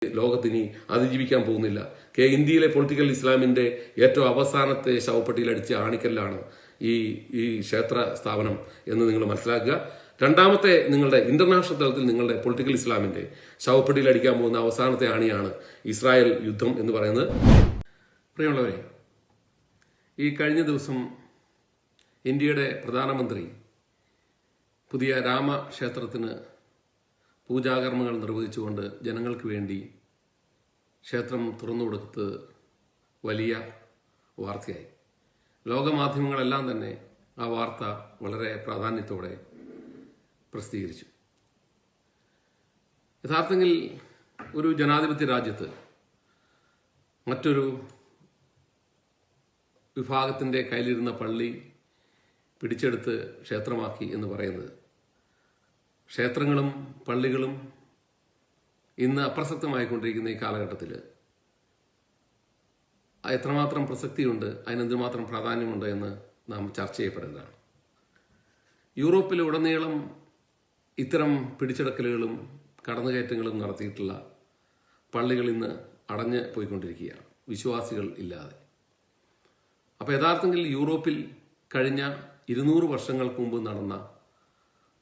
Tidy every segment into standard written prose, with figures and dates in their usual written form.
ലോകത്തിനി അതിജീവിക്കാൻ പോകുന്നില്ല. ഇന്ത്യയിലെ പൊളിറ്റിക്കൽ ഇസ്ലാമിന്റെ ഏറ്റവും അവസാനത്തെ ശവപ്പെട്ടിയിലടിച്ച ആണിക്കല്ലാണ് ഈ ക്ഷേത്ര സ്ഥാപനം എന്ന് നിങ്ങൾ മനസ്സിലാക്കുക. രണ്ടാമത്തെ നിങ്ങളുടെ ഇന്റർനാഷണൽ തലത്തിൽ നിങ്ങളുടെ പൊളിറ്റിക്കൽ ഇസ്ലാമിന്റെ ശവപ്പെട്ടിയിൽ അടിക്കാൻ പോകുന്ന അവസാനത്തെ ആണിയാണ് ഇസ്രായേൽ യുദ്ധം എന്ന് പറയുന്നത്. പ്രിയമുള്ളവരെ, ഈ കഴിഞ്ഞ ദിവസം ഇന്ത്യയുടെ പ്രധാനമന്ത്രി പുതിയ രാമക്ഷേത്രത്തിന് പൂജാകർമ്മങ്ങൾ നിർവഹിച്ചുകൊണ്ട് ജനങ്ങൾക്ക് വേണ്ടി ക്ഷേത്രം തുറന്നു കൊടുത്ത് വലിയ വാർത്തയായി. ലോകമാധ്യമങ്ങളെല്ലാം തന്നെ ആ വാർത്ത വളരെ പ്രാധാന്യത്തോടെ പ്രസിദ്ധീകരിച്ചു. യഥാർത്ഥത്തിൽ ഒരു ജനാധിപത്യ രാജ്യത്ത് മറ്റൊരു വിഭാഗത്തിൻ്റെ കയ്യിലിരുന്ന പള്ളി പിടിച്ചെടുത്ത് ക്ഷേത്രമാക്കി എന്ന് പറയുന്നത്, ക്ഷേത്രങ്ങളും പള്ളികളും ഇന്ന് അപ്രസക്തമായിക്കൊണ്ടിരിക്കുന്ന ഈ കാലഘട്ടത്തിൽ എത്രമാത്രം പ്രസക്തിയുണ്ട്, അതിനെന്തുമാത്രം പ്രാധാന്യമുണ്ട് എന്ന് നാം ചർച്ച ചെയ്യപ്പെടേണ്ടതാണ്. യൂറോപ്പിലുടനീളം ഇത്തരം പിടിച്ചെടുക്കലുകളും കടന്നുകയറ്റങ്ങളും നടത്തിയിട്ടുള്ള പള്ളികൾ ഇന്ന് അടഞ്ഞു പോയിക്കൊണ്ടിരിക്കുകയാണ്, വിശ്വാസികൾ ഇല്ലാതെ. അപ്പോൾ യഥാർത്ഥത്തിൽ യൂറോപ്പിൽ കഴിഞ്ഞ 200 വർഷങ്ങൾക്ക് മുമ്പ് നടന്ന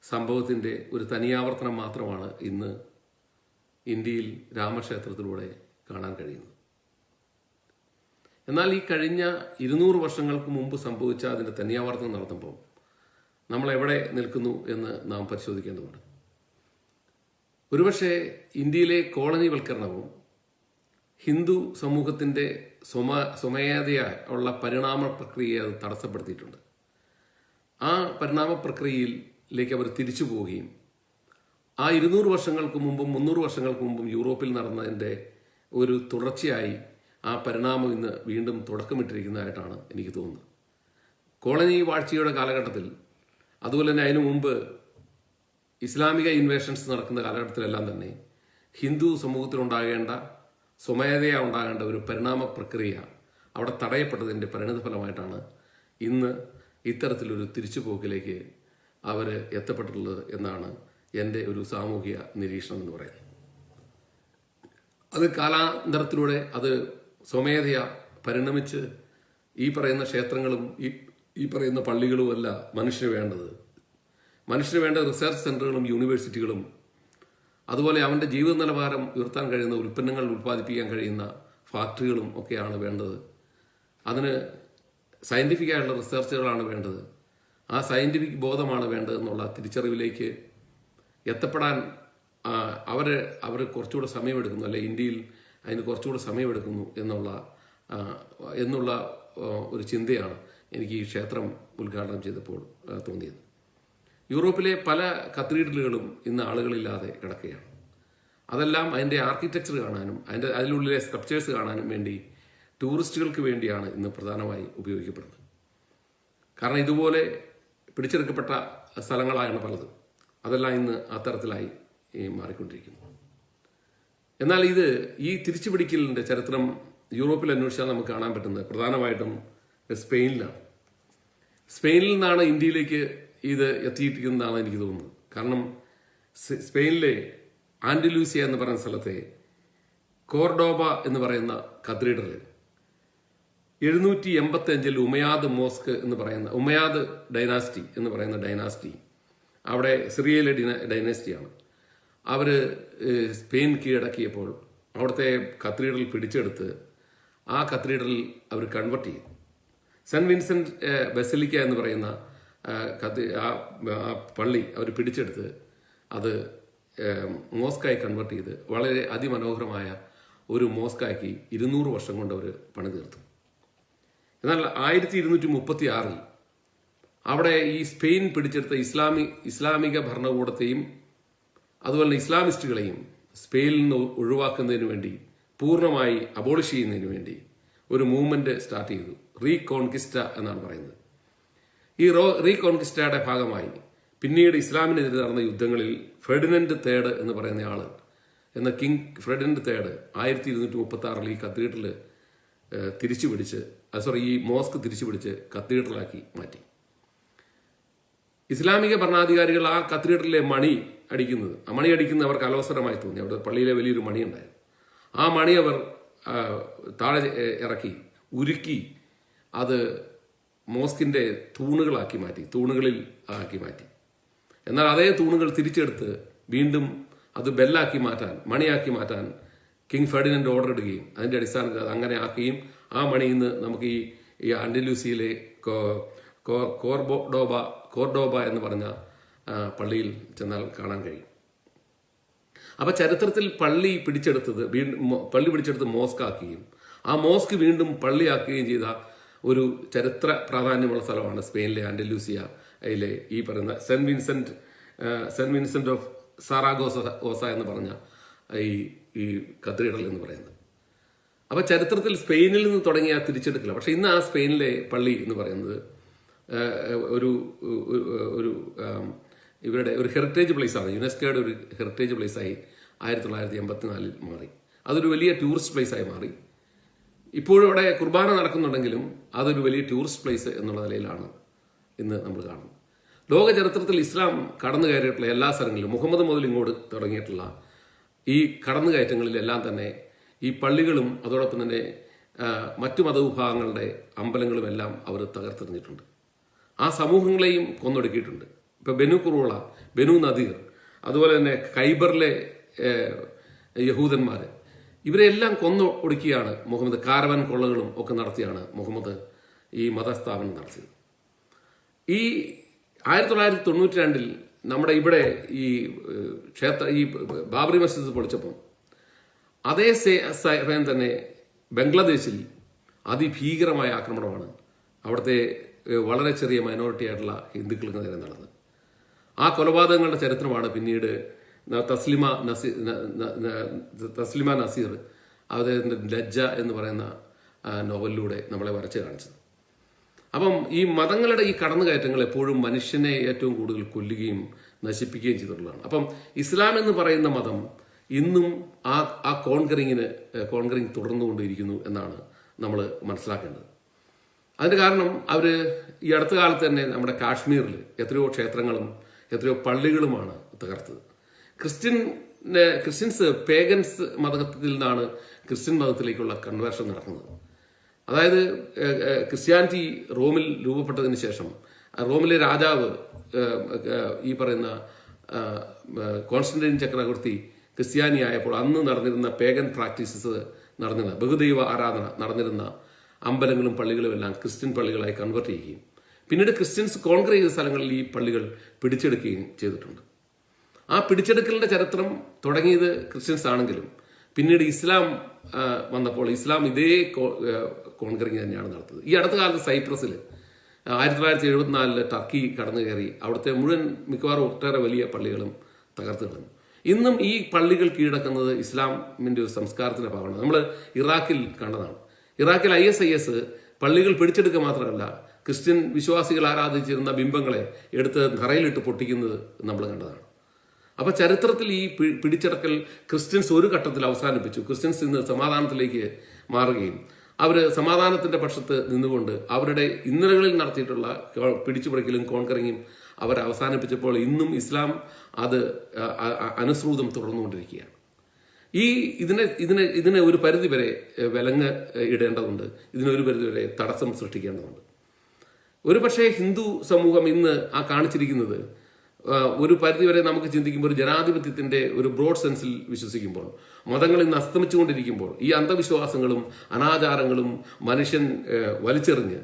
സംഭവത്തിൻ്റെ ഒരു തനിയാവർത്തനം മാത്രമാണ് ഇന്ന് ഇന്ത്യയിൽ രാമക്ഷേത്രത്തിലൂടെ കാണാൻ കഴിയുന്നത്. എന്നാൽ ഈ കഴിഞ്ഞ 200 വർഷങ്ങൾക്ക് മുമ്പ് സംഭവിച്ച അതിൻ്റെ തനിയാവർത്തനം നടത്തുമ്പോൾ നമ്മൾ എവിടെ നിൽക്കുന്നു എന്ന് നാം പരിശോധിക്കേണ്ടതുണ്ട്. ഒരുപക്ഷെ ഇന്ത്യയിലെ കോളനിവൽക്കരണവും ഹിന്ദു സമൂഹത്തിൻ്റെ സ്വമേധയുള്ള പരിണാമ പ്രക്രിയയെ അത് തടസ്സപ്പെടുത്തിയിട്ടുണ്ട്. ആ പരിണാമ പ്രക്രിയയിലേക്ക് അവർ തിരിച്ചു പോവുകയും ആ 200 വർഷങ്ങൾക്ക് മുമ്പും 300 വർഷങ്ങൾക്ക് മുമ്പും യൂറോപ്പിൽ നടന്നതിൻ്റെ ഒരു തുടർച്ചയായി ആ പരിണാമം ഇന്ന് വീണ്ടും തുടക്കമിട്ടിരിക്കുന്നതായിട്ടാണ് എനിക്ക് തോന്നുന്നത്. കോളനി വാഴ്ചയുടെ കാലഘട്ടത്തിൽ, അതുപോലെ തന്നെ അതിനു മുമ്പ് ഇസ്ലാമിക ഇൻവേഷൻസ് നടക്കുന്ന കാലഘട്ടത്തിലെല്ലാം തന്നെ ഹിന്ദു സമൂഹത്തിലുണ്ടാകേണ്ട സ്വമേധയാ ഉണ്ടാകേണ്ട ഒരു പരിണാമ പ്രക്രിയ അവിടെ തടയപ്പെട്ടതിൻ്റെ പരിണിതഫലമായിട്ടാണ് ഇന്ന് ഇത്തരത്തിലൊരു തിരിച്ചുപോക്കിലേക്ക് അവർ എത്തപ്പെട്ടിട്ടുള്ളത് എന്നാണ് എൻ്റെ ഒരു സാമൂഹിക നിരീക്ഷണം എന്ന് പറയുന്നത്. അത് കാലാന്തരത്തിലൂടെ അത് സ്വമേധയാ പരിണമിച്ച് ഈ പറയുന്ന ക്ഷേത്രങ്ങളും ഈ പറയുന്ന പള്ളികളുമല്ല മനുഷ്യന് വേണ്ടത്. മനുഷ്യന് വേണ്ട റിസർച്ച് സെൻ്ററുകളും യൂണിവേഴ്സിറ്റികളും അതുപോലെ അവൻ്റെ ജീവിത നിലവാരം ഉയർത്താൻ കഴിയുന്ന ഉൽപ്പന്നങ്ങൾ ഉൽപ്പാദിപ്പിക്കാൻ കഴിയുന്ന ഫാക്ടറികളും ഒക്കെയാണ് വേണ്ടത്. അതിന് സയൻറ്റിഫിക്കായുള്ള റിസർച്ചുകളാണ് വേണ്ടത്. ആ സയൻറ്റിഫിക് ബോധമാണ് വേണ്ടതെന്നുള്ള തിരിച്ചറിവിലേക്ക് എത്തപ്പെടാൻ അവർ കുറച്ചുകൂടെ സമയമെടുക്കുന്നു, അല്ലെ ഇന്ത്യയിൽ അതിന് കുറച്ചുകൂടെ സമയമെടുക്കുന്നു എന്നുള്ള ഒരു ചിന്തയാണ് എനിക്ക് ഈ ക്ഷേത്രം ഉദ്ഘാടനം ചെയ്തപ്പോൾ തോന്നിയത്. യൂറോപ്പിലെ പല കത്തീഡ്രലുകളും ഇന്ന് ആളുകളില്ലാതെ കിടക്കുകയാണ്. അതെല്ലാം അതിൻ്റെ ആർക്കിടെക്ചർ കാണാനും അതിനുള്ളിലെ സ്ട്രക്ചേഴ്സ് കാണാനും വേണ്ടി ടൂറിസ്റ്റുകൾക്ക് വേണ്ടിയാണ് ഇന്ന് പ്രധാനമായി ഉപയോഗിക്കപ്പെടുന്നത്. കാരണം ഇതുപോലെ പിടിച്ചെടുക്കപ്പെട്ട സ്ഥലങ്ങളാണ് പലത്. അതെല്ലാം ഇന്ന് അത്തരത്തിലായി മാറിക്കൊണ്ടിരിക്കുന്നു. എന്നാൽ ഈ തിരിച്ചുപിടിക്കലിൻ്റെ ചരിത്രം യൂറോപ്പിൽ അന്വേഷിച്ചാൽ നമുക്ക് കാണാൻ പറ്റുന്നത് പ്രധാനമായിട്ടും സ്പെയിനിലാണ്. സ്പെയിനിൽ നിന്നാണ് ഇന്ത്യയിലേക്ക് ഇത് എത്തിയിരിക്കുന്നതാണ് എനിക്ക് തോന്നുന്നത്. കാരണം സ്പെയിനിലെ ആൻഡലൂസിയ എന്ന് പറയുന്ന സ്ഥലത്തെ കോർഡോബ എന്ന് പറയുന്ന കത്തീഡ്രൽ 785 ഉമയാദ് മോസ്ക് എന്ന് പറയുന്ന ഉമയാദ് ഡൈനാസ്റ്റി എന്ന് പറയുന്ന ഡൈനാസ്റ്റി, അവിടെ സിറിയയിലെ ഡൈനാസ്റ്റിയാണ്. അവർ സ്പെയിൻ കീഴടക്കിയപ്പോൾ അവിടുത്തെ കത്തീഡ്രൽ പിടിച്ചെടുത്ത് ആ കത്തീഡ്രൽ അവർ കൺവെർട്ട് ചെയ്തു. സെൻറ്റ് വിൻസെന്റ് ബസിലിക്ക എന്ന് പറയുന്ന ആ പള്ളി അവർ പിടിച്ചെടുത്ത് അത് മോസ്കായി കൺവെർട്ട് ചെയ്ത് വളരെ അതിമനോഹരമായ ഒരു മോസ്കാക്കി 200 വർഷം കൊണ്ട് അവർ പണി തീർത്തു. എന്നാൽ 1236 അവിടെ ഈ സ്പെയിൻ പിടിച്ചെടുത്ത ഇസ്ലാമിക ഭരണകൂടത്തെയും അതുപോലെ ഇസ്ലാമിസ്റ്റുകളെയും സ്പെയിനിൽ നിന്ന് ഒഴിവാക്കുന്നതിന് വേണ്ടി, പൂർണ്ണമായി അബോളിഷ് ചെയ്യുന്നതിന് വേണ്ടി ഒരു മൂവ്മെന്റ് സ്റ്റാർട്ട് ചെയ്തു. റീകോൺകിസ്റ്റ എന്നാണ് പറയുന്നത്. ഈ റീകോൺകിസ്റ്റയുടെ ഭാഗമായി പിന്നീട് ഇസ്ലാമിനെതിരെ നടന്ന യുദ്ധങ്ങളിൽ ഫെർഡിനൻഡ് തേർഡ് എന്ന് പറയുന്ന ആള് എന്ന കിങ് ഫെർഡിനൻഡ് തേർഡ് 1236 ഈ കത്തീഡ്രൽ ഈ മോസ്ക് തിരിച്ചുപിടിച്ച് കത്തീഡ്രലാക്കി മാറ്റി. ഇസ്ലാമിക ഭരണാധികാരികൾ ആ കത്തീഡ്രലിലെ മണി അടിക്കുന്നത് അവർക്ക് അലോസരമായി തോന്നി. അവിടെ പള്ളിയിലെ വലിയൊരു മണി ഉണ്ടായിരുന്നു. ആ മണി അവർ താഴെ ഇറക്കി ഉരുക്കി അത് മോസ്കിൻ്റെ തൂണുകളാക്കി മാറ്റി, തൂണുകളിൽ ആക്കി മാറ്റി. എന്നാൽ അതേ തൂണുകൾ തിരിച്ചെടുത്ത് വീണ്ടും അത് ബെല്ലാക്കി മാറ്റാൻ, മണിയാക്കി മാറ്റാൻ കിങ് ഫെർഡിനൻഡ് ഓർഡർ ഇടുകയും അതിൻ്റെ അടിസ്ഥാനത്തിൽ അത് അങ്ങനെ ആക്കുകയും ആ മണി ഇന്ന് നമുക്ക് ഈ ആൻഡലൂസിയിലെ കോർഡോബ എന്ന് പറഞ്ഞ പള്ളിയിൽ ചെന്നാൽ കാണാൻ കഴിയും. അപ്പം ചരിത്രത്തിൽ പള്ളി പിടിച്ചെടുത്ത് മോസ്ക് ആക്കുകയും ആ മോസ്ക് വീണ്ടും പള്ളിയാക്കുകയും ചെയ്ത ഒരു ചരിത്ര പ്രാധാന്യമുള്ള സ്ഥലമാണ് സ്പെയിനിലെ ആൻഡലൂസിയയിലെ ഈ പറയുന്ന സെന്റ് വിൻസെന്റ് ഓഫ് സാറാഗോസ എന്ന് പറഞ്ഞ ഈ കത്തീഡ്രൽ എന്ന് പറയുന്നത്. അപ്പം ചരിത്രത്തിൽ സ്പെയിനിൽ നിന്ന് തുടങ്ങിയ തിരിച്ചെടുക്കില്ല. പക്ഷെ ഇന്ന് ആ സ്പെയിനിലെ പള്ളി എന്ന് പറയുന്നത് ഇവരുടെ ഒരു ഹെറിറ്റേജ് പ്ലേസാണ്, യുനെസ്കോയുടെ ഒരു ഹെറിറ്റേജ് പ്ലേസായി 1984 മാറി. അതൊരു വലിയ ടൂറിസ്റ്റ് പ്ലേസായി മാറി. ഇപ്പോഴും അവിടെ കുർബാന നടക്കുന്നുണ്ടെങ്കിലും അതൊരു വലിയ ടൂറിസ്റ്റ് പ്ലേസ് എന്നുള്ള നിലയിലാണ് ഇന്ന് നമ്മൾ കാണുന്നത്. ലോക ചരിത്രത്തിൽ ഇസ്ലാം കടന്നു കയറിയിട്ടുള്ള എല്ലാ സ്ഥലങ്ങളിലും മുഹമ്മദ് മുതൽ ഇങ്ങോട്ട് തുടങ്ങിയിട്ടുള്ള ഈ കടന്നുകയറ്റങ്ങളിലെല്ലാം തന്നെ ഈ പള്ളികളും അതോടൊപ്പം തന്നെ മറ്റു മതവിഭാഗങ്ങളുടെ അമ്പലങ്ങളും എല്ലാം അവർ തകർത്തെറിഞ്ഞിട്ടുണ്ട്. ആ സമൂഹങ്ങളെയും കൊന്നൊടുക്കിയിട്ടുണ്ട്. ഇപ്പം ബനു കുറുവള, ബനു നദീർ, അതുപോലെ തന്നെ ഖൈബറിലെ യഹൂദന്മാർ, ഇവരെല്ലാം ഒടുക്കിയാണ് മുഹമ്മദ്. കാരവൻ കൊള്ളകളും ഒക്കെ നടത്തിയാണ് മുഹമ്മദ് ഈ മതസ്ഥാപനം നടത്തിയത്. ഈ 1992 നമ്മുടെ ഇവിടെ ഈ ബാബറി മസ്ജിദ് പൊളിച്ചപ്പം അതേ സമയം തന്നെ ബംഗ്ലാദേശിൽ അതിഭീകരമായ ആക്രമണമാണ് അവിടുത്തെ വളരെ ചെറിയ മൈനോറിറ്റി ആയിട്ടുള്ള ഹിന്ദുക്കൾക്ക് നേരെ നടന്നത്. ആ കൊലപാതകങ്ങളുടെ ചരിത്രമാണ് പിന്നീട് തസ്ലിമ നസീർ അദ്ദേഹത്തിൻ്റെ ലജ്ജ എന്ന് പറയുന്ന നോവലിലൂടെ നമ്മളെ വരച്ച് കാണിച്ചത്. അപ്പം ഈ മതങ്ങളുടെ ഈ കടന്നുകയറ്റങ്ങൾ എപ്പോഴും മനുഷ്യനെ ഏറ്റവും കൂടുതൽ കൊല്ലുകയും നശിപ്പിക്കുകയും ചെയ്തിട്ടുള്ളതാണ്. അപ്പം ഇസ്ലാം എന്ന് പറയുന്ന മതം ഇന്നും ആ കോൺകറിങ് തുടർന്നുകൊണ്ടിരിക്കുന്നു എന്നാണ് നമ്മൾ മനസ്സിലാക്കേണ്ടത്. അതിൻ്റെ കാരണം അവർ ഈ അടുത്ത കാലത്ത് തന്നെ നമ്മുടെ കാശ്മീരിൽ എത്രയോ ക്ഷേത്രങ്ങളും എത്രയോ പള്ളികളുമാണ് തകർത്തത്. ക്രിസ്ത്യൻസ് പേഗൻസ് മതത്തിൽ നിന്നാണ് ക്രിസ്ത്യൻ മതത്തിലേക്കുള്ള കൺവേർഷൻ നടക്കുന്നത്. അതായത് ക്രിസ്ത്യാനിറ്റി റോമിൽ രൂപപ്പെട്ടതിന് ശേഷം റോമിലെ രാജാവ് ഈ പറയുന്ന കോൺസ്റ്റന്റൈൻ ചക്രവർത്തി ക്രിസ്ത്യാനിയായപ്പോൾ അന്ന് നടന്നിരുന്ന പേഗൻ പ്രാക്ടീസസ് നടന്നിരുന്ന ബഹുദൈവ ആരാധന നടന്നിരുന്ന അമ്പലങ്ങളും പള്ളികളും എല്ലാം ക്രിസ്ത്യൻ പള്ളികളായി കൺവേർട്ട് ചെയ്യുകയും പിന്നീട് ക്രിസ്ത്യൻസ് കോൺക്രീറ്റ് ചെയ്ത സ്ഥലങ്ങളിൽ ഈ പള്ളികൾ പിടിച്ചെടുക്കുകയും ചെയ്തിട്ടുണ്ട്. ആ പിടിച്ചെടുക്കലിന്റെ ചരിത്രം തുടങ്ങിയത് ക്രിസ്ത്യൻസ് ആണെങ്കിലും പിന്നീട് ഇസ്ലാം വന്നപ്പോൾ ഇസ്ലാം ഇതേ കോൺകറിങ് തന്നെയാണ് നടത്തുന്നത്. ഈ അടുത്ത കാലത്ത് സൈപ്രസിൽ 1974 ടർക്കി കടന്നു കയറി അവിടുത്തെ മിക്കവാറും ഒട്ടേറെ വലിയ പള്ളികളും തകർത്ത് കളഞ്ഞു. ഇന്നും ഈ പള്ളികൾ കീഴടക്കുന്നത് ഇസ്ലാമിന്റെ ഒരു സംസ്കാരത്തിന്റെ ഭാഗമാണ്. നമ്മൾ ഇറാഖിൽ കണ്ടതാണ്. ഇറാഖിൽ ISIS പള്ളികൾ പിടിച്ചെടുക്കുക മാത്രമല്ല ക്രിസ്ത്യൻ വിശ്വാസികൾ ആരാധിച്ചിരുന്ന ബിംബങ്ങളെ എടുത്ത് തറയിലിട്ട് പൊട്ടിക്കുന്നത് നമ്മൾ കണ്ടതാണ്. അപ്പൊ ചരിത്രത്തിൽ ഈ പിടിച്ചെടുക്കൽ ക്രിസ്ത്യൻസ് ഒരു ഘട്ടത്തിൽ അവസാനിപ്പിച്ചു. ക്രിസ്ത്യൻസ് ഇന്ന് സമാധാനത്തിലേക്ക് മാറുകയും അവർ സമാധാനത്തിന്റെ പക്ഷത്ത് നിന്നുകൊണ്ട് അവരുടെ ഇന്നലകളിൽ നടത്തിയിട്ടുള്ള പിടിച്ചുപറിക്കലും കോൺകറിങ്ങും അവർ അവസാനിപ്പിച്ചപ്പോൾ ഇന്നും ഇസ്ലാം അത് അനുസൃതം തുടർന്നുകൊണ്ടിരിക്കുകയാണ്. ഇതിനെ ഒരു പരിധിവരെ വിലങ്ങ് ഇടേണ്ടതുണ്ട്. ഇതിനൊരു പരിധിവരെ തടസ്സം സൃഷ്ടിക്കേണ്ടതുണ്ട്. ഒരുപക്ഷെ ഹിന്ദു സമൂഹം ഇന്ന് കാണിച്ചിരിക്കുന്നത് ഒരു പരിധിവരെ നമുക്ക് ചിന്തിക്കുമ്പോൾ ഒരു ജനാധിപത്യത്തിന്റെ ഒരു ബ്രോഡ് സെൻസിൽ വിശ്വസിക്കുമ്പോൾ മതങ്ങൾ ഇന്ന് അസ്തമിച്ചുകൊണ്ടിരിക്കുമ്പോൾ ഈ അന്ധവിശ്വാസങ്ങളും അനാചാരങ്ങളും മനുഷ്യൻ വലിച്ചെറിഞ്ഞ്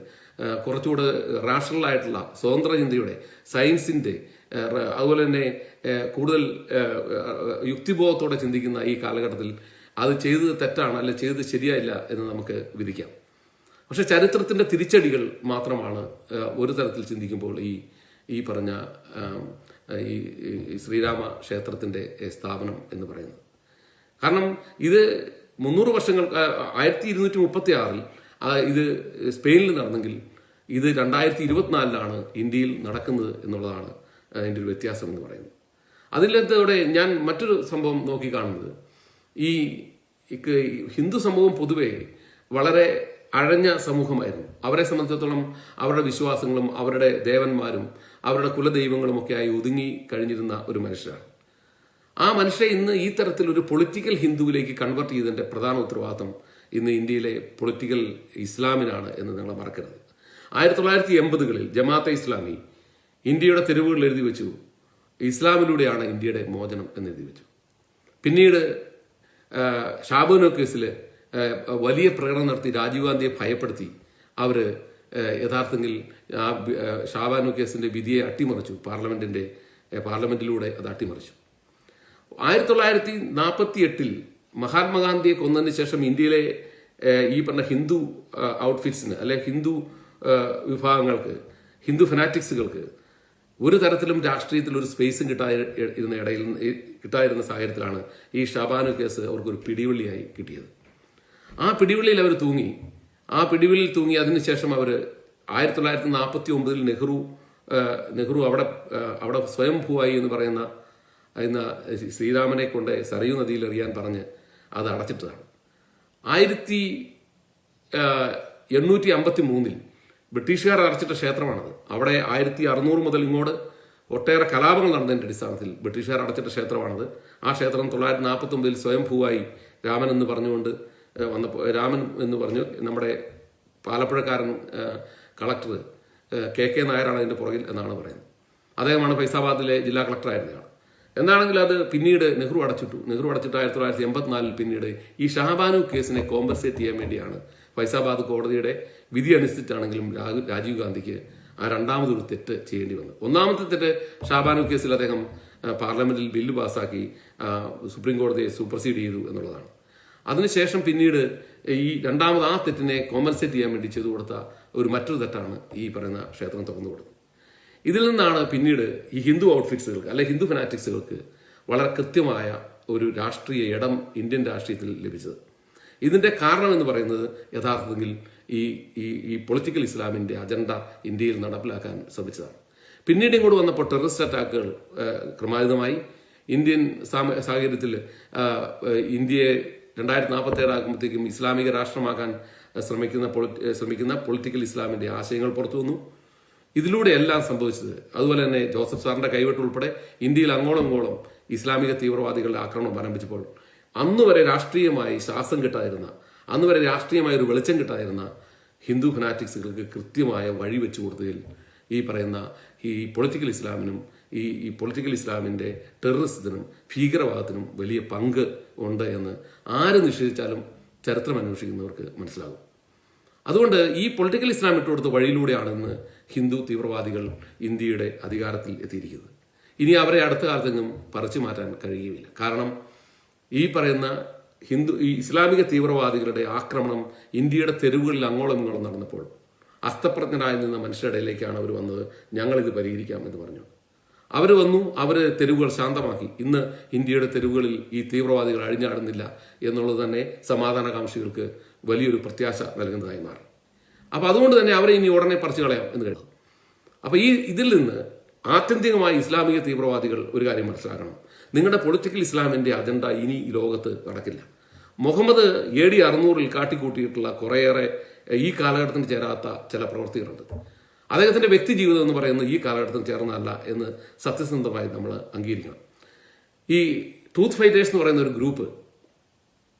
കുറച്ചുകൂടെ റാഷണലായിട്ടുള്ള സ്വതന്ത്ര ചിന്തയുടെ സയൻസിന്റെ അതുപോലെ തന്നെ കൂടുതൽ യുക്തിബോധത്തോടെ ചിന്തിക്കുന്ന ഈ കാലഘട്ടത്തിൽ അത് ചെയ്തത് തെറ്റാണ് അല്ലെ ചെയ്തത് ശരിയായില്ല എന്ന് നമുക്ക് വിധിക്കാം. പക്ഷെ ചരിത്രത്തിന്റെ തിരിച്ചടികൾ മാത്രമാണ് ഒരു തരത്തിൽ ചിന്തിക്കുമ്പോൾ ഈ പറഞ്ഞ ഈ ശ്രീരാമ ക്ഷേത്രത്തിന്റെ സ്ഥാപനം എന്ന് പറയുന്നത്. കാരണം ഇത് 300 വർഷങ്ങൾ 1236 ഇത് സ്പെയിനിൽ നടന്നെങ്കിൽ ഇത് 2024 ഇന്ത്യയിൽ നടക്കുന്നത് എന്നുള്ളതാണ് അതിൻ്റെ ഒരു വ്യത്യാസം എന്ന് പറയുന്നത്. അതിലൂടെ ഞാൻ മറ്റൊരു സംഭവം നോക്കി കാണുന്നത് ഈ ഹിന്ദു സമൂഹം പൊതുവെ വളരെ അഴഞ്ഞ സമൂഹമായിരുന്നു. അവരെ സംബന്ധിച്ചിടത്തോളം അവരുടെ വിശ്വാസങ്ങളും അവരുടെ ദേവന്മാരും അവരുടെ കുലദൈവങ്ങളും ഒക്കെയായി ഒതുങ്ങി കഴിഞ്ഞിരുന്ന ഒരു മനുഷ്യരാണ്. ആ മനുഷ്യരെ ഇന്ന് ഈ തരത്തിൽ ഒരു പൊളിറ്റിക്കൽ ഹിന്ദുവിലേക്ക് കൺവെർട്ട് ചെയ്തതിൻ്റെ പ്രധാന ഉത്തരവാദിത്വം ഇന്ന് ഇന്ത്യയിലെ പൊളിറ്റിക്കൽ ഇസ്ലാമിനാണ് എന്ന് നിങ്ങൾ മറക്കരുത്. 1980-കളിൽ ജമാഅത്തെ ഇസ്ലാമി ഇന്ത്യയുടെ തെരുവുകളിൽ എഴുതി വെച്ചു, ഇസ്ലാമിലൂടെയാണ് ഇന്ത്യയുടെ മോചനം എന്ന് എഴുതി വെച്ചു. പിന്നീട് ഷാബാനോ കേസിൽ വലിയ പ്രകടനം നടത്തി രാജീവ് ഗാന്ധിയെ ഭയപ്പെടുത്തി അവർ യഥാർത്ഥത്തിൽ ആ ഷാബാനോ കേസിന്റെ വിധിയെ അട്ടിമറിച്ചു. പാർലമെന്റിലൂടെ അത് അട്ടിമറിച്ചു. 1948-ൽ മഹാത്മാഗാന്ധിയെ കൊന്നതിന് ശേഷം ഇന്ത്യയിലെ ഈ പറഞ്ഞ ഹിന്ദു ഔട്ട്ഫിറ്റ്സിന് അല്ലെ ഹിന്ദു വിഭാഗങ്ങൾക്ക്, ഹിന്ദു ഫനാറ്റിക്സുകൾക്ക് ഒരു തരത്തിലും രാഷ്ട്രീയത്തിൽ ഒരു സ്പേസും കിട്ടായിരുന്ന സാഹചര്യത്തിലാണ് ഈ ഷാബാനോ കേസ് അവർക്കൊരു പിടിവള്ളിയായി കിട്ടിയത്. ആ പിടിവള്ളിയിൽ അവർ തൂങ്ങി. ആ പിടിവള്ളിയിൽ തൂങ്ങി അതിനുശേഷം അവർ 1949-ൽ നെഹ്റു അവിടെ സ്വയംഭൂവായി എന്ന് പറയുന്ന ശ്രീരാമനെ കൊണ്ട് സരയൂ നദിയിൽ എറിയാൻ പറഞ്ഞ് അത് അടച്ചിട്ടതാണ്. 1853-ൽ ബ്രിട്ടീഷുകാർ അടച്ചിട്ട ക്ഷേത്രമാണത്. അവിടെ 1600 മുതൽ ഇങ്ങോട്ട് ഒട്ടേറെ കലാപങ്ങൾ നടന്നതിൻ്റെ അടിസ്ഥാനത്തിൽ ബ്രിട്ടീഷുകാർ അടച്ചിട്ട ക്ഷേത്രമാണത്. ആ ക്ഷേത്രം 1949-ൽ സ്വയംഭൂവായി രാമൻ എന്ന് പറഞ്ഞുകൊണ്ട് രാമൻ എന്ന് പറഞ്ഞു നമ്മുടെ പാലപ്പുഴക്കാരൻ കളക്ടർ കെ നായരാണ് അതിൻ്റെ പുറകിൽ എന്നാണ് പറയുന്നത്. അദ്ദേഹമാണ് ഫൈസാബാദിലെ ജില്ലാ കളക്ടറായിരുന്നയാൾ. എന്താണെങ്കിലും അത് പിന്നീട് നെഹ്റു അടച്ചിട്ടു. നെഹ്റു അടച്ചിട്ട് 1984-ൽ പിന്നീട് ഈ ഷാബാനു കേസിനെ കോമ്പൻസേറ്റ് ചെയ്യാൻ വേണ്ടിയാണ് ഫൈസാബാദ് കോടതിയുടെ വിധി അനുസരിച്ചാണെങ്കിലും രാജീവ് ഗാന്ധിക്ക് ആ രണ്ടാമതൊരു തെറ്റ് ചെയ്യേണ്ടി വന്നു. ഒന്നാമത്തെ തെറ്റ് ഷാബാനു കേസിൽ അദ്ദേഹം പാർലമെന്റിൽ ബില്ല് പാസ്സാക്കി സുപ്രീം കോടതിയെ സൂപ്പർസീഡ് ചെയ്തു എന്നുള്ളതാണ്. അതിനുശേഷം പിന്നീട് ഈ രണ്ടാമത് ആ തെറ്റിനെ കോമ്പൻസേറ്റ് ചെയ്യാൻ വേണ്ടി ചെയ്തു കൊടുത്ത മറ്റൊരു തെറ്റാണ് ഈ പറയുന്ന ക്ഷേത്രം തുറന്നു കൊടുത്തത്. ഇതിൽ നിന്നാണ് പിന്നീട് ഈ ഹിന്ദു ഔട്ട്ഫിറ്റ്സുകൾക്ക് അല്ലെ ഹിന്ദു ഫനാറ്റിക്സുകൾക്ക് വളരെ കൃത്യമായ ഒരു രാഷ്ട്രീയ ഇടം ഇന്ത്യൻ രാഷ്ട്രീയത്തിൽ ലഭിച്ചത്. ഇതിന്റെ കാരണം എന്ന് പറയുന്നത് യഥാർത്ഥത്തിൽ ഈ പൊളിറ്റിക്കൽ ഇസ്ലാമിന്റെ അജണ്ട ഇന്ത്യയിൽ നടപ്പിലാക്കാൻ ശ്രമിച്ചതാണ്. പിന്നീട് ഇങ്ങോട്ട് വന്നപ്പോൾ ടെററിസ്റ്റ് അറ്റാക്കുകൾ ക്രമാതീതമായി ഇന്ത്യൻ സാഹചര്യത്തിൽ ഇന്ത്യയെ 2047 ആകുമ്പോഴത്തേക്കും ഇസ്ലാമിക രാഷ്ട്രമാക്കാൻ ശ്രമിക്കുന്ന പൊളിറ്റിക്കൽ ഇസ്ലാമിന്റെ ആശയങ്ങൾ പുറത്തു വന്നു. ഇതിലൂടെ എല്ലാം സംഭവിച്ചത്. അതുപോലെ തന്നെ ജോസഫ് സാറിന്റെ കൈവെട്ട് ഉൾപ്പെടെ ഇന്ത്യയിൽ അങ്ങോളം ഇസ്ലാമിക തീവ്രവാദികളുടെ ആക്രമണം ആരംഭിച്ചപ്പോൾ അന്നുവരെ രാഷ്ട്രീയമായി ശ്വാസം കിട്ടാതിരുന്ന, അന്നുവരെ രാഷ്ട്രീയമായ ഒരു വെളിച്ചം കിട്ടാതിരുന്ന ഹിന്ദു ഫനാറ്റിക്സുകൾക്ക് കൃത്യമായ വഴി വെച്ചു കൊടുത്തതിൽ ഈ പറയുന്ന ഈ പൊളിറ്റിക്കൽ ഇസ്ലാമിനും ഈ പൊളിറ്റിക്കൽ ഇസ്ലാമിന്റെ ടെററിസത്തിനും ഭീകരവാദത്തിനും വലിയ പങ്ക് ഉണ്ട് എന്ന് ആര് നിഷേധിച്ചാലും ചരിത്രം അന്വേഷിക്കുന്നവർക്ക് മനസ്സിലാകും. അതുകൊണ്ട് ഈ പൊളിറ്റിക്കൽ ഇസ്ലാം ഇട്ടുകൊടുത്ത വഴിയിലൂടെയാണെന്ന് ഹിന്ദു തീവ്രവാദികൾ ഇന്ത്യയുടെ അധികാരത്തിൽ എത്തിയിരിക്കുന്നത്. ഇനി അവരെ അടുത്ത കാലത്തെങ്ങും പറിച്ചു മാറ്റാൻ കഴിയുകയില്ല. കാരണം ഈ പറയുന്ന ഈ ഇസ്ലാമിക തീവ്രവാദികളുടെ ആക്രമണം ഇന്ത്യയുടെ തെരുവുകളിൽ അങ്ങോളം ഇങ്ങോളം നടന്നപ്പോൾ അസ്തപ്രജ്ഞരായി നിന്ന മനുഷ്യരുടെ ഇടയിലേക്കാണ് അവർ വന്നത്. ഞങ്ങളിത് പരിഹരിക്കാം എന്ന് പറഞ്ഞു. അവർ വന്നു, അവർ തെരുവുകൾ ശാന്തമാക്കി. ഇന്ന് ഇന്ത്യയുടെ തെരുവുകളിൽ ഈ തീവ്രവാദികൾ അഴിഞ്ഞാടുന്നില്ല എന്നുള്ളത് തന്നെ സമാധാനകാംക്ഷികൾക്ക് വലിയൊരു പ്രത്യാശ നൽകുന്നതായി മാറി. അപ്പൊ അതുകൊണ്ട് തന്നെ അവരെ ഇനി ഉടനെ പറിച്ചു കളയാം എന്ന് കരുതും. അപ്പൊ ഇതിൽ നിന്ന് ആത്യന്തികമായി ഇസ്ലാമിക തീവ്രവാദികൾ ഒരു കാര്യം മനസ്സിലാക്കണം. നിങ്ങളുടെ പൊളിറ്റിക്കൽ ഇസ്ലാമിന്റെ അജണ്ട ഇനി ഈ ലോകത്ത് നടക്കില്ല. മുഹമ്മദ് AD 600-ൽ കാട്ടിക്കൂട്ടിയിട്ടുള്ള കുറേയേറെ ഈ കാലഘട്ടത്തിന് ചേരാത്ത ചില പ്രവൃത്തികളുണ്ട്. അദ്ദേഹത്തിന്റെ വ്യക്തി ജീവിതം എന്ന് പറയുന്നത് ഈ കാലഘട്ടത്തിന് ചേർന്നതല്ല എന്ന് സത്യസന്ധമായി നമ്മൾ അംഗീകരിക്കണം. ഈ ട്രൂത്ത് ഫൈറ്റേഴ്സ് എന്ന് പറയുന്ന ഒരു ഗ്രൂപ്പ്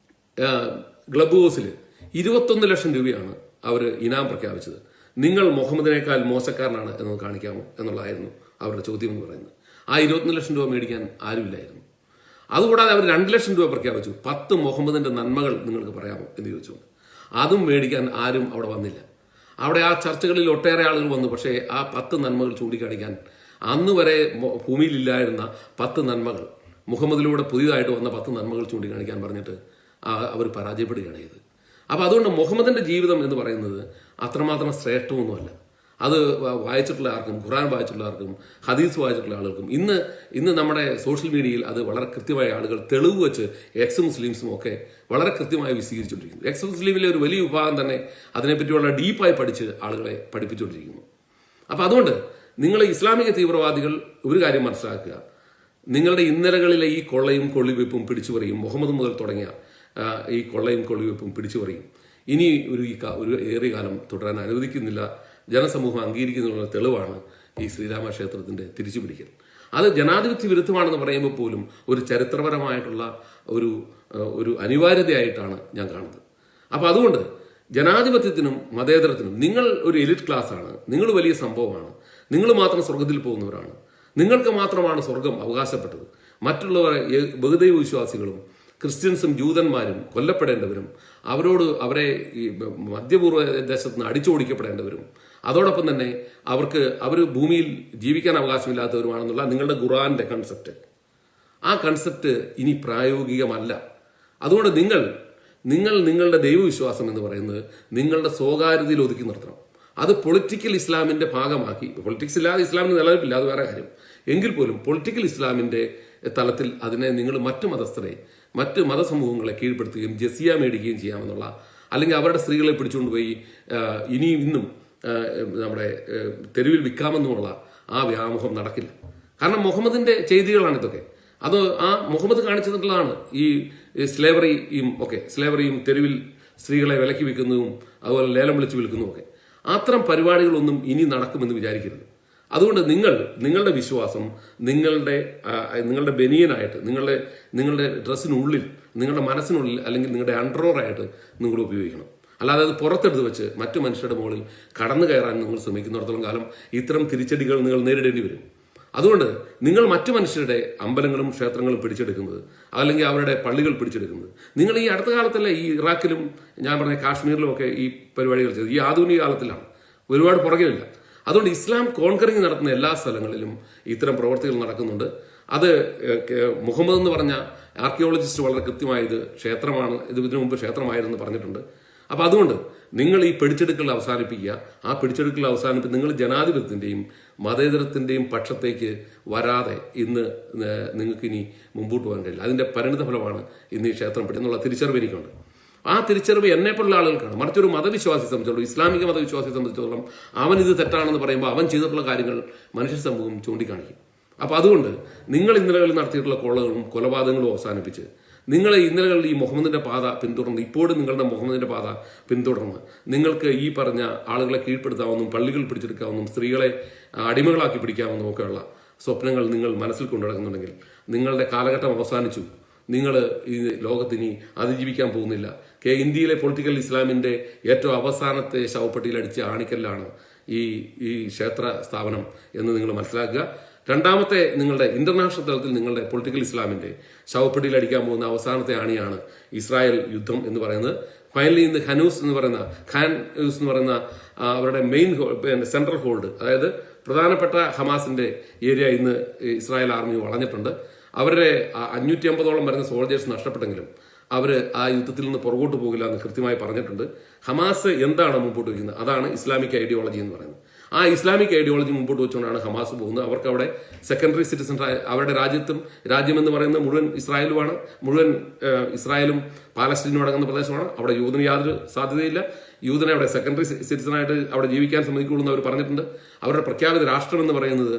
ക്ലബ് ഹൗസിൽ 21 ലക്ഷം രൂപയാണ് അവർ ഇനാം പ്രഖ്യാപിച്ചത്. നിങ്ങൾ മുഹമ്മദിനേക്കാൾ മോശക്കാരനാണ് എന്ന് കാണിക്കാമോ എന്നുള്ളതായിരുന്നു അവരുടെ ചോദ്യം എന്ന് പറയുന്നത്. ആ 21 ലക്ഷം രൂപ മേടിക്കാൻ ആരുമില്ലായിരുന്നു. അതുകൂടാതെ അവർ 2 ലക്ഷം രൂപ പ്രഖ്യാപിച്ചു. 10 മുഹമ്മദിന്റെ നന്മകൾ നിങ്ങൾക്ക് പറയാമോ എന്ന് ചോദിച്ചുകൊണ്ട്. അതും മേടിക്കാൻ ആരും അവിടെ വന്നില്ല. അവിടെ ആ ചർച്ചകളിൽ ഒട്ടേറെ ആളുകൾ വന്നു. പക്ഷേ ആ 10 നന്മകൾ ചൂണ്ടിക്കാണിക്കാൻ അന്ന് വരെ ഭൂമിയിലില്ലായിരുന്ന 10 നന്മകൾ, മുഹമ്മദിലൂടെ പുതിയതായിട്ട് വന്ന 10 നന്മകൾ ചൂണ്ടിക്കാണിക്കാൻ പറഞ്ഞിട്ട് അവർ പരാജയപ്പെടുകയാണ് ചെയ്തത്. അപ്പൊ അതുകൊണ്ട് മുഹമ്മദിന്റെ ജീവിതം എന്ന് പറയുന്നത് അത്രമാത്രം ശ്രേഷ്ഠമൊന്നുമല്ല. അത് വായിച്ചിട്ടുള്ള ആർക്കും, ഖുർആൻ വായിച്ചിട്ടുള്ള ആർക്കും, ഹദീസ് വായിച്ചിട്ടുള്ള ആളുകൾക്കും ഇന്ന് നമ്മുടെ സോഷ്യൽ മീഡിയയിൽ അത് വളരെ കൃത്യമായ ആളുകൾ തെളിവ് വെച്ച് എക്സ് മുസ്ലിംസും ഒക്കെ വളരെ കൃത്യമായി വിശദീകരിച്ചുകൊണ്ടിരിക്കുന്നു. എക്സ് മുസ്ലിമിലെ ഒരു വലിയ വിഭാഗം തന്നെ അതിനെപ്പറ്റിയുള്ള ഡീപ്പായി പഠിച്ച് ആളുകളെ പഠിപ്പിച്ചുകൊണ്ടിരിക്കുന്നു. അപ്പൊ അതുകൊണ്ട് നിങ്ങൾ ഇസ്ലാമിക തീവ്രവാദികൾ ഒരു കാര്യം മനസ്സിലാക്കുക. നിങ്ങളുടെ ഇന്നലകളിലെ ഈ കൊള്ളയും കൊള്ളിവെപ്പും പിടിച്ചുപറിയും, മുഹമ്മദ് മുതൽ തുടങ്ങിയ ഈ കൊള്ളയും കൊള്ളിവെപ്പും പിടിച്ചുപറിയും ഇനി ഒരു ഏറിയ കാലം തുടരാൻ അനുവദിക്കുന്നില്ല. ജനസമൂഹം അംഗീകരിക്കുന്നുള്ള തെളിവാണ് ഈ ശ്രീരാമ ക്ഷേത്രത്തിന്റെ തിരിച്ചുപിടിക്കൽ. അത് ജനാധിപത്യ വിരുദ്ധമാണെന്ന് പറയുമ്പോൾ പോലും ഒരു ചരിത്രപരമായിട്ടുള്ള ഒരു അനിവാര്യതയായിട്ടാണ് ഞാൻ കാണുന്നത്. അപ്പോൾ അതുകൊണ്ട് ജനാധിപത്യത്തിനും മതേതരത്തിനും നിങ്ങൾ ഒരു എലിറ്റ് ക്ലാസ്സാണ്, നിങ്ങൾ വലിയ സംഭവമാണ്, നിങ്ങൾ മാത്രം സ്വർഗത്തിൽ പോകുന്നവരാണ്, നിങ്ങൾക്ക് മാത്രമാണ് സ്വർഗം അവകാശപ്പെട്ടത്. മറ്റുള്ളവർ ബഹുദൈവ വിശ്വാസികളും ക്രിസ്ത്യൻസും ജൂതന്മാരും കൊല്ലപ്പെടേണ്ടവരും അവരെ ഈ മധ്യപൂർവ്വ ദേശത്ത് നിന്ന് അടിച്ചോടിക്കപ്പെടേണ്ടവരും അതോടൊപ്പം തന്നെ അവർ ഭൂമിയിൽ ജീവിക്കാൻ അവകാശമില്ലാത്തവരുമാണെന്നുള്ള നിങ്ങളുടെ ഖുർആന്റെ കൺസെപ്റ്റ്, ആ കൺസെപ്റ്റ് ഇനി പ്രായോഗികമല്ല. അതുകൊണ്ട് നിങ്ങളുടെ ദൈവവിശ്വാസം എന്ന് പറയുന്നത് നിങ്ങളുടെ സ്വകാര്യതയിൽ ഒതുക്കി നിർത്തണം. അത് പൊളിറ്റിക്കൽ ഇസ്ലാമിന്റെ ഭാഗമാക്കി, പൊളിറ്റിക്സ് ഇല്ലാതെ ഇസ്ലാമിന് നിലനിൽപ്പില്ല, അത് വേറെ കാര്യം, എങ്കിൽ പോലും പൊളിറ്റിക്കൽ ഇസ്ലാമിന്റെ തലത്തിൽ അതിനെ നിങ്ങൾ മറ്റ് മതസമൂഹങ്ങളെ കീഴ്പ്പെടുത്തുകയും ജസിയ മേടിക്കുകയും ചെയ്യാമെന്നുള്ള, അല്ലെങ്കിൽ അവരുടെ സ്ത്രീകളെ പിടിച്ചുകൊണ്ടുപോയി ഇന്നും നമ്മുടെ തെരുവിൽ വിൽക്കാമെന്നുമുള്ള ആ വ്യാമോഹം നടക്കില്ല. കാരണം മുഹമ്മദിന്റെ ചെയ്തികളാണ് ഇതൊക്കെ. അത് ആ മുഹമ്മദ് കാണിച്ചു തന്നിട്ടുള്ളതാണ് ഈ സ്ലേവറിയും തെരുവിൽ സ്ത്രീകളെ വിലക്കി വിൽക്കുന്നതും അതുപോലെ ലേലം വിളിച്ച് വിൽക്കുന്നതും ഒക്കെ. അത്തരം പരിപാടികളൊന്നും ഇനി നടക്കുമെന്ന് വിചാരിക്കരുത്. അതുകൊണ്ട് നിങ്ങളുടെ വിശ്വാസം നിങ്ങളുടെ ബനിയനായിട്ട്, നിങ്ങളുടെ ഡ്രസ്സിനുള്ളിൽ, നിങ്ങളുടെ മനസ്സിനുള്ളിൽ, അല്ലെങ്കിൽ നിങ്ങളുടെ അണ്ടർവെയറായിട്ട് നിങ്ങൾ ഉപയോഗിക്കണം. അല്ലാതെ അത് പുറത്തെടുത്ത് വെച്ച് മറ്റു മനുഷ്യരുടെ മുകളിൽ കടന്നു കയറാൻ നിങ്ങൾ ശ്രമിക്കുന്നിടത്തോളം കാലം ഇത്തരം തിരിച്ചടികൾ നിങ്ങൾ നേരിടേണ്ടി വരും. അതുകൊണ്ട് നിങ്ങൾ മറ്റു മനുഷ്യരുടെ അമ്പലങ്ങളും ക്ഷേത്രങ്ങളും പിടിച്ചെടുക്കുന്നത്, അല്ലെങ്കിൽ അവരുടെ പള്ളികൾ പിടിച്ചെടുക്കുന്നത്, നിങ്ങൾ ഈ അടുത്ത കാലത്തല്ല ഈ ഇറാഖിലും ഞാൻ പറഞ്ഞ കാശ്മീരിലും ഒക്കെ ഈ പരിപാടികൾ ചെയ്തത് ഈ ആധുനിക കാലത്തിലാണ്, ഒരുപാട് പുറകിലില്ല. അതുകൊണ്ട് ഇസ്ലാം കോൺകറിങ് നടത്തുന്ന എല്ലാ സ്ഥലങ്ങളിലും ഇത്തരം പ്രവർത്തികൾ നടക്കുന്നുണ്ട്. അത് മുഹമ്മദ് എന്ന് പറഞ്ഞ ആർക്കിയോളജിസ്റ്റ് വളരെ കൃത്യമായത് ക്ഷേത്രമാണ്, ഇതിനു മുമ്പ് ക്ഷേത്രമായിരുന്നു പറഞ്ഞിട്ടുണ്ട്. അപ്പൊ അതുകൊണ്ട് നിങ്ങൾ ഈ പിടിച്ചെടുക്കൽ അവസാനിപ്പിക്കുക. ആ പിടിച്ചെടുക്കൽ അവസാനിപ്പിച്ച് നിങ്ങൾ ജനാധിപത്യത്തിന്റെയും മതേതരത്തിന്റെയും പക്ഷത്തേക്ക് വരാതെ ഇന്ന് നിങ്ങൾക്ക് ഇനി മുമ്പോട്ട് പോകാൻ കഴിയില്ല. അതിന്റെ പരിണിത ഫലമാണ് ഇന്ന് ഈ ക്ഷേത്രം എന്നുള്ള തിരിച്ചറിവ് എനിക്കുണ്ട്. ആ തിരിച്ചറിവ് എന്നെപ്പോലുള്ള ആളുകൾക്കാണ്. മറിച്ചൊരു മതവിശ്വാസിയെ സംബന്ധിച്ചിടത്തോളം, ഇസ്ലാമിക മതവിശ്വാസിയെ സംബന്ധിച്ചിടത്തോളം അവൻ ഇത് തെറ്റാണെന്ന് പറയുമ്പോൾ അവൻ ചെയ്തിട്ടുള്ള കാര്യങ്ങൾ മനുഷ്യ സമൂഹം ചൂണ്ടിക്കാണിക്കും. അപ്പൊ അതുകൊണ്ട് നിങ്ങൾ ഇന്നലകളിൽ നടത്തിയിട്ടുള്ള കൊള്ളകളും കൊലപാതകങ്ങളും അവസാനിപ്പിച്ച് നിങ്ങൾ ഇന്നലകളിൽ ഈ മുഹമ്മദിന്റെ പാത പിന്തുടർന്ന്, ഇപ്പോഴും നിങ്ങളുടെ മുഹമ്മദിന്റെ പാത പിന്തുടർന്ന് നിങ്ങൾക്ക് ഈ പറഞ്ഞ ആളുകളെ കീഴ്പ്പെടുത്താവുന്നതും പള്ളികൾ പിടിച്ചെടുക്കാവുന്നതും സ്ത്രീകളെ അടിമകളാക്കി പിടിക്കാവുന്നതും ഒക്കെയുള്ള സ്വപ്നങ്ങൾ നിങ്ങൾ മനസ്സിൽ കൊണ്ടു നടക്കുന്നുണ്ടെങ്കിൽ നിങ്ങളുടെ കാലഘട്ടം അവസാനിച്ചു. നിങ്ങൾ ഈ ലോകത്തിനി അതിജീവിക്കാൻ പോകുന്നില്ല. ഇന്ത്യയിലെ പൊളിറ്റിക്കൽ ഇസ്ലാമിന്റെ ഏറ്റവും അവസാനത്തെ ശവപ്പെട്ടിയിൽ അടിച്ച ആണിക്കല്ലാണ് ഈ ക്ഷേത്ര സ്ഥാപനം എന്ന് നിങ്ങൾ മനസ്സിലാക്കുക. രണ്ടാമത്തെ നിങ്ങളുടെ ഇന്റർനാഷണൽ തലത്തിൽ നിങ്ങളുടെ പൊളിറ്റിക്കൽ ഇസ്ലാമിന്റെ ശവപ്പെട്ടിയിൽ അടിക്കാൻ പോകുന്ന അവസാനത്തെ ആണിയാണ് ഇസ്രായേൽ യുദ്ധം എന്ന് പറയുന്നത്. ഫൈനലി ഇന്ന് ഖാൻ യൂസ് എന്ന് പറയുന്ന അവരുടെ മെയിൻ സെൻട്രൽ ഹോൾഡ്, അതായത് പ്രധാനപ്പെട്ട ഹമാസിന്റെ ഏരിയ ഇന്ന് ഇസ്രായേൽ ആർമി വളഞ്ഞിട്ടുണ്ട്. അവരുടെ 550ഓളം വരുന്ന സോൾജേഴ്സ് നഷ്ടപ്പെട്ടെങ്കിലും അവർ ആ യുദ്ധത്തിൽ നിന്ന് പുറകോട്ട് പോകില്ല എന്ന് കൃത്യമായി പറഞ്ഞിട്ടുണ്ട്. ഹമാസ് എന്താണ് മുമ്പോട്ട് വയ്ക്കുന്നത്, അതാണ് ഇസ്ലാമിക് ഐഡിയോളജി എന്ന് പറയുന്നത്. ആ ഇസ്ലാമിക് ഐഡിയോളജി മുമ്പോട്ട് വെച്ചുകൊണ്ടാണ് ഹമാസ് പോകുന്നത്. അവർക്ക് അവിടെ സെക്കൻഡറി സിറ്റിസൺ, അവരുടെ രാജ്യമെന്ന് പറയുന്നത് മുഴുവൻ ഇസ്രായേലുമാണ്. മുഴുവൻ ഇസ്രായേലും പാലസ്തീനും അടങ്ങുന്ന പ്രദേശമാണ്. അവിടെ യൂതന് യാതൊരു സാധ്യതയില്ല. യൂതനെ അവിടെ സെക്കൻഡറി സിറ്റിസണായിട്ട് അവിടെ ജീവിക്കാൻ സമ്മതിക്കുള്ളൂ എന്ന് അവർ പറഞ്ഞിട്ടുണ്ട്. അവരുടെ പ്രഖ്യാപിത രാഷ്ട്രം എന്ന് പറയുന്നത്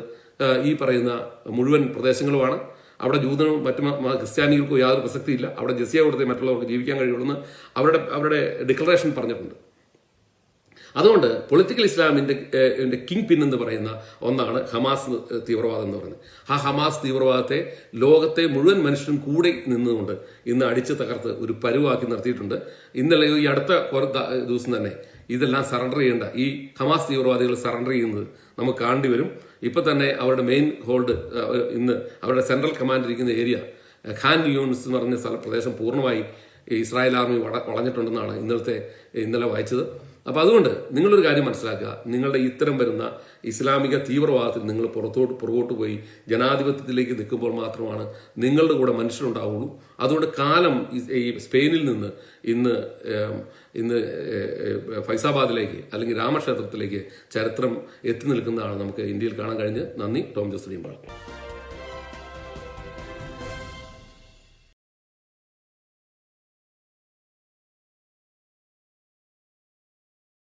ഈ പറയുന്ന മുഴുവൻ പ്രദേശങ്ങളുമാണ്. അവിടെ ജൂതനും മറ്റു ക്രിസ്ത്യാനികൾക്കും യാതൊരു പ്രസക്തിയില്ല. അവിടെ ജസിയ കൊടുത്തേ മറ്റുള്ളവർക്ക് ജീവിക്കാൻ കഴിയുള്ളൂ എന്ന് അവരുടെ ഡിക്ലറേഷൻ പറഞ്ഞിട്ടുണ്ട്. അതുകൊണ്ട് പൊളിറ്റിക്കൽ ഇസ്ലാമിന്റെ കിങ് പിൻ എന്ന് പറയുന്ന ഒന്നാണ് ഹമാസ് തീവ്രവാദം എന്ന് പറയുന്നത്. ആ ഹമാസ് തീവ്രവാദത്തെ ലോകത്തെ മുഴുവൻ മനുഷ്യരും കൂടെ നിന്നുകൊണ്ട് ഇന്ന് അടിച്ചു തകർത്ത് ഒരു പരുവാക്കി നിർത്തിയിട്ടുണ്ട്. ഇന്നലെ ഈ അടുത്ത ദിവസം തന്നെ ഇതെല്ലാം സറണ്ടർ ചെയ്യേണ്ട ഈ ഹമാസ് തീവ്രവാദികൾ സറണ്ടർ ചെയ്യുന്നത് നമുക്ക് കാണേണ്ടി വരും. ഇപ്പൊ തന്നെ അവരുടെ മെയിൻ ഹോൾഡ്, ഇന്ന് അവരുടെ സെൻട്രൽ കമാൻഡ് ഇരിക്കുന്ന ഏരിയ ഖാൻ യൂണിസ് എന്ന് പറഞ്ഞ പ്രദേശം പൂർണ്ണമായി ഇസ്രായേൽ ആർമി വളഞ്ഞിട്ടുണ്ടെന്നാണ് ഇന്നലെ വായിച്ചത്. അപ്പൊ അതുകൊണ്ട് നിങ്ങളൊരു കാര്യം മനസ്സിലാക്കുക, നിങ്ങളുടെ ഇത്തരം വരുന്ന ഇസ്ലാമിക തീവ്രവാദത്തിൽ നിങ്ങൾ പുറകോട്ട് പോയി ജനാധിപത്യത്തിലേക്ക് നിൽക്കുമ്പോൾ മാത്രമാണ് നിങ്ങളുടെ കൂടെ മനുഷ്യരുണ്ടാവുള്ളൂ. അതുകൊണ്ട് കാലം ഈ സ്പെയിനിൽ നിന്ന് ഇന്ന് ഫൈസാബാദിലേക്ക് അല്ലെങ്കിൽ രാമക്ഷേത്രത്തിലേക്ക് ചരിത്രം എത്തി നിൽക്കുന്നതാണ് നമുക്ക് ഇന്ത്യയിൽ കാണാൻ കഴിഞ്ഞ്. നന്ദി. ടോം ജോസ്.